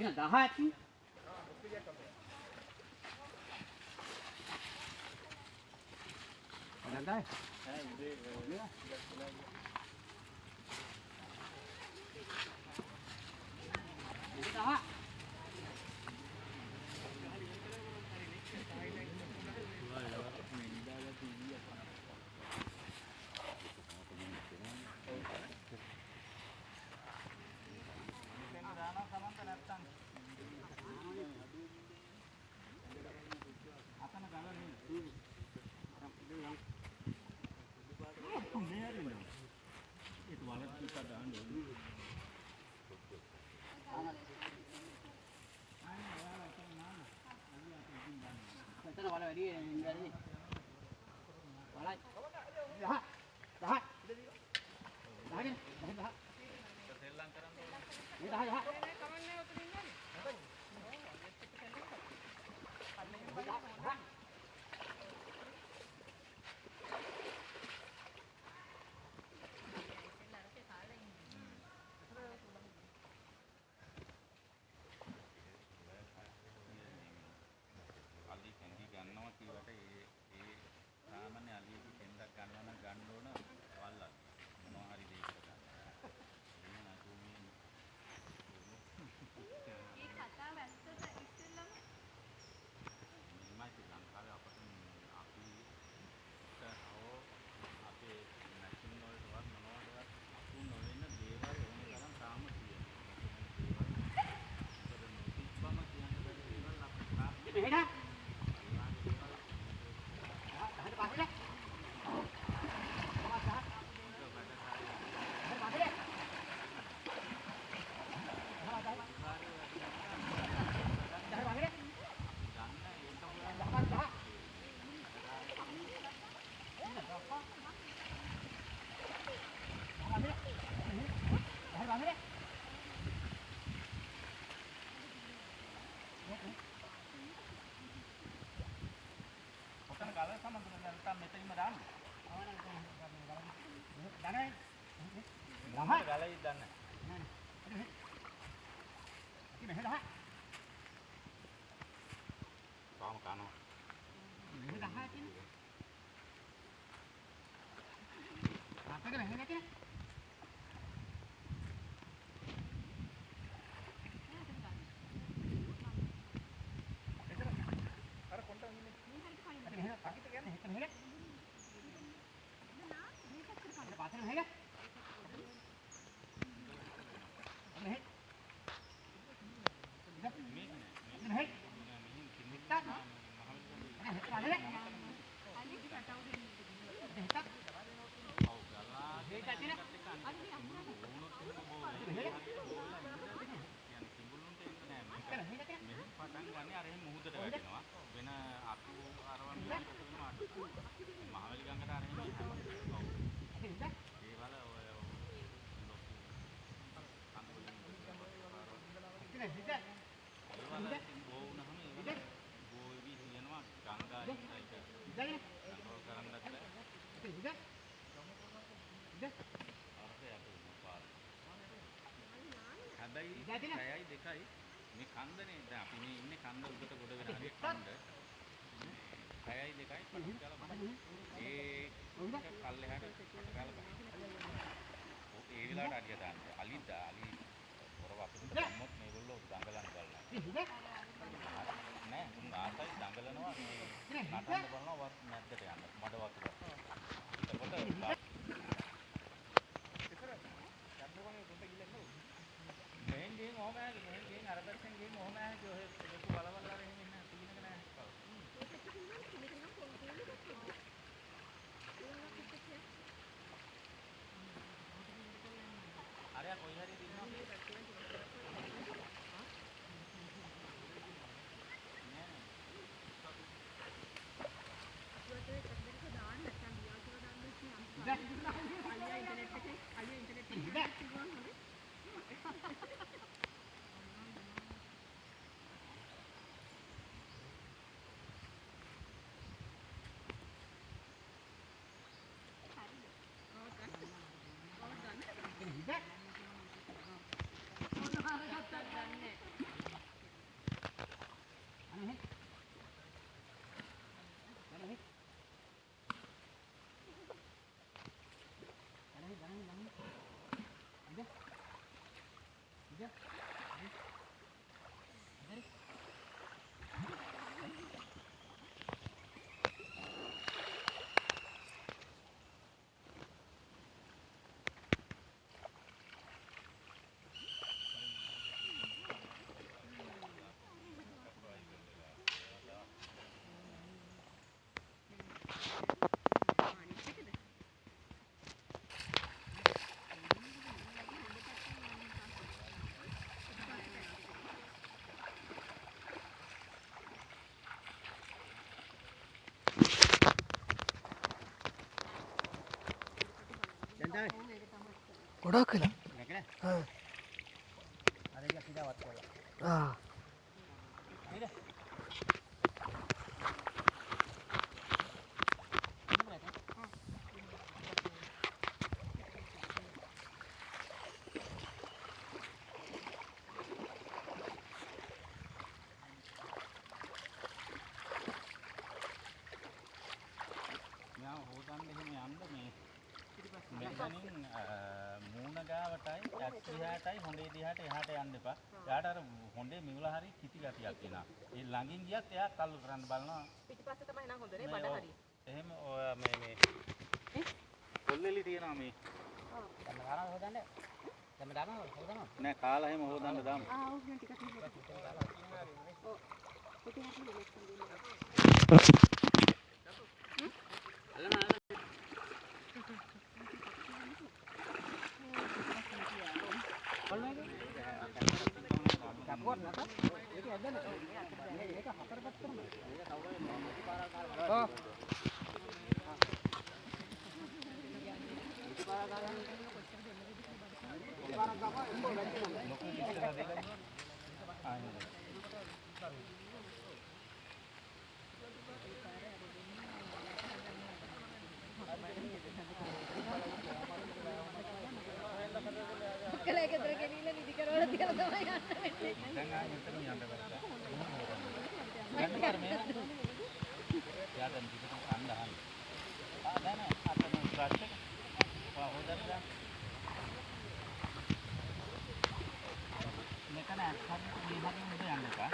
그냥 나하지. 난다. 나하. Hãy හැබැයි දෙකයි මේ කන්දනේ දැන් අපි මේ ඉන්නේ කන්ද උඩට ගොඩ වෙන හරිය කන්ද 6යි 2යි පටන් ගාලා බලන්න ඒ පල්ලෙහාට පටන් ගාලා බලන්න ඒ වෙලාවට අඩිය දාන්න අලි පොරව අපිට දැම්මොත් මේගොල්ලෝ දඟලන්න බලනවා නෑ උන් ආසයි දඟලනවා මේ නටන්න බලනවා වත් මැද්දට යන්න මඩ වතුර එතකොට මෙහෙන් ගිහින් ඔහම ආවේ මෙහෙන් ගිහින් අර පැත්තෙන් ගිහින් ඔහම ආවේ ඔය ලොකු බලවල් අර එහෙම ඉන්න තිබුණක නෑ අරයා කොයි හරි දිනනවා ගොඩක් වෙලා. නැකනේ. ආ. අර ඉතින් සිතාවත් කරලා. ආ. නේද? මෙයා හොදන්න එහෙම යන්න මේ මෙතනින් මූණ ගාවටයි ඇස් දිහාටයි හොඬේ දිහාට එහාට යන්න එපා. එයාට අර හොඬේ මිවුල හරි කිති ගතියක් එනවා. ඒ ළඟින් ගියත් එයා තල්ලු කරන්න බලනවා. පිටිපස්සේ තමයි නම් හොඳනේ බඩ හරිය. එහෙම ඔය මේ කොල්ලෙලි තියනවා මේ. ඔව්. දැන් ගානවා හොදන්න. දැන් දානවා හොදනවා. නෑ කාලා එහෙම හොදන්න දාමු. ආ ඔව් ටිකක් ටිකක්. ඔව්. පිටින් හරිය නෙක්ස් දෙන්න. කපුවත් නැත. ඒක ඇදගෙන. මේක හතරපත් කරනවා. මේක කවුරුයි මොකක්ද පාරක් ගාලා. ඔව්. කලේ ගෙදර ගෙනිල්ලා නිදි කරවල තියලා තමයි යන්න වෙන්නේ. දැන් ආයෙ මෙතන යන්න බෑ. යන්න කර්මය. යා දැන් පිටට කන්න අහන්න. ආ නෑ නෑ අතන බ්‍රෂ් එක. හොදන්න දාන්න. මෙතන අත්හරින් මේ හරින් උඩ යන්න එපා.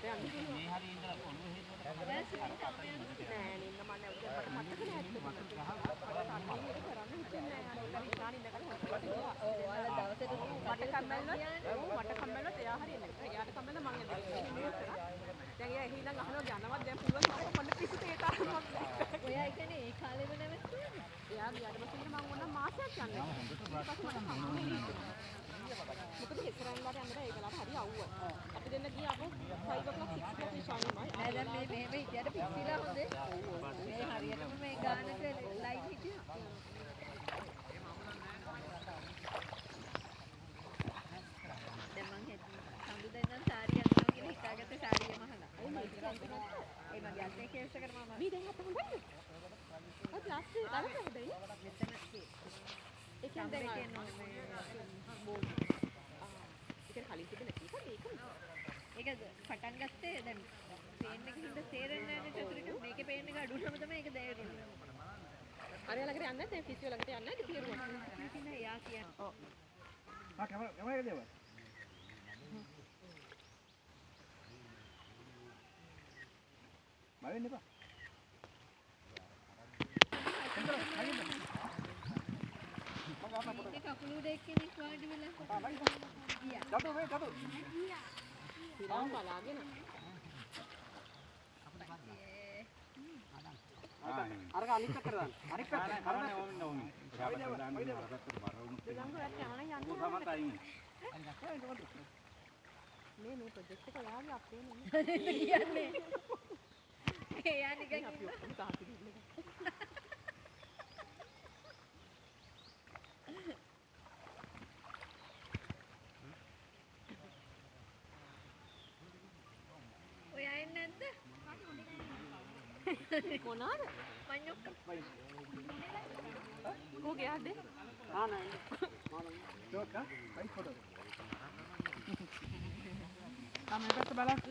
මේ හරිය ඉඳලා ඔළුව හේතුවට නෑ නින්න මම නැවුවා මට මතක නෑ ඇත්තටම. ඔව් ඔයාලා දවසට මට කම්මැල්ලොත් එයා හරියන්නේ නැහැ. එයාට කම්මැල්ල මං එදලා. දැන් එයා එහෙනම් අහනවා යනවත් දැන් පුළුවන් කොන්න පිස්සු තේ තරමක්. ඔයා කියන්නේ ඒ කාලෙම නැවතුනේ. එයා ගියාට පස්සේ මම ඕන මාසයක් යනවා. ඊට පස්සේ මට කම්මැලි හිතුණා. මොකද හෙතරන්ලාට යන්න බෑ ඒකලාට හරි අවුව. අපි දෙන්න ගියා අපෝ 5 o'clock 6 o'clock නිශානිමයි. නෑ දැන් මේ මෙහෙම හිටියට පිස්සිලා හොඳේ. මේ හරියටම මේ ගානක ලයින් හිටියා. දැන් මං සඳු දෙන්නම් සාරිය අඳිනවා කියලා හිතාගත්තේ සාරියම අහලා. ඒ මගේ අතේ කේස් එකට මම මේ දැන් අත හොඳයි. ඔය ප්ලාස්ටික් දාලා හොඳයි. මෙතන ඒකෙන් දැන් කියන්නේ බෝල්. ඒක කලින් තිබෙන එක ඒක. ඒක පටන් ගත්තේ දැන් පේන් එකකින් ඉඳ තේරෙන්නේ නැහැ නේ චතුරිට. මේකේ පේන් එක අඩු වුණාම තමයි ඒක තේරෙන්නේ. අර ළඟට යන්නේ නැහැ ෆිසියෝ ළඟට යන්නේ නැහැ තේරුණා. ඉතින් එයා කියන්නේ. ඔව්. ආ කැමරා එක දෙවල්. මවෙන්න එපා. ඒක කකුළු දෙක කෙනෙක් වාඩි වෙලා. ගියා. දඩු වේ දඩු. ඉතින් බලාගෙන. අරක අනිත් පැත්තට දාන්න. අනිත් පැත්තට. අර නෑ ඕමින් ඕමින්. ඊට දාන්න මරකට මරුණු. මේ ප්‍රොජෙක්ට් එක යාළුවා අපේ නෙමෙයි. කියන්නේ. එයා නිකන් අපි ඔක්කොම තාපි දින්නේ. ඔයා එන්නේ නැද්ද? මොනවාද? මඤ්ඤොක්ක. කෝගේ ආදේ? ආ නෑ. චෝක වයි ෆොටෝ. ආ මේ පැත්ත බලන්න.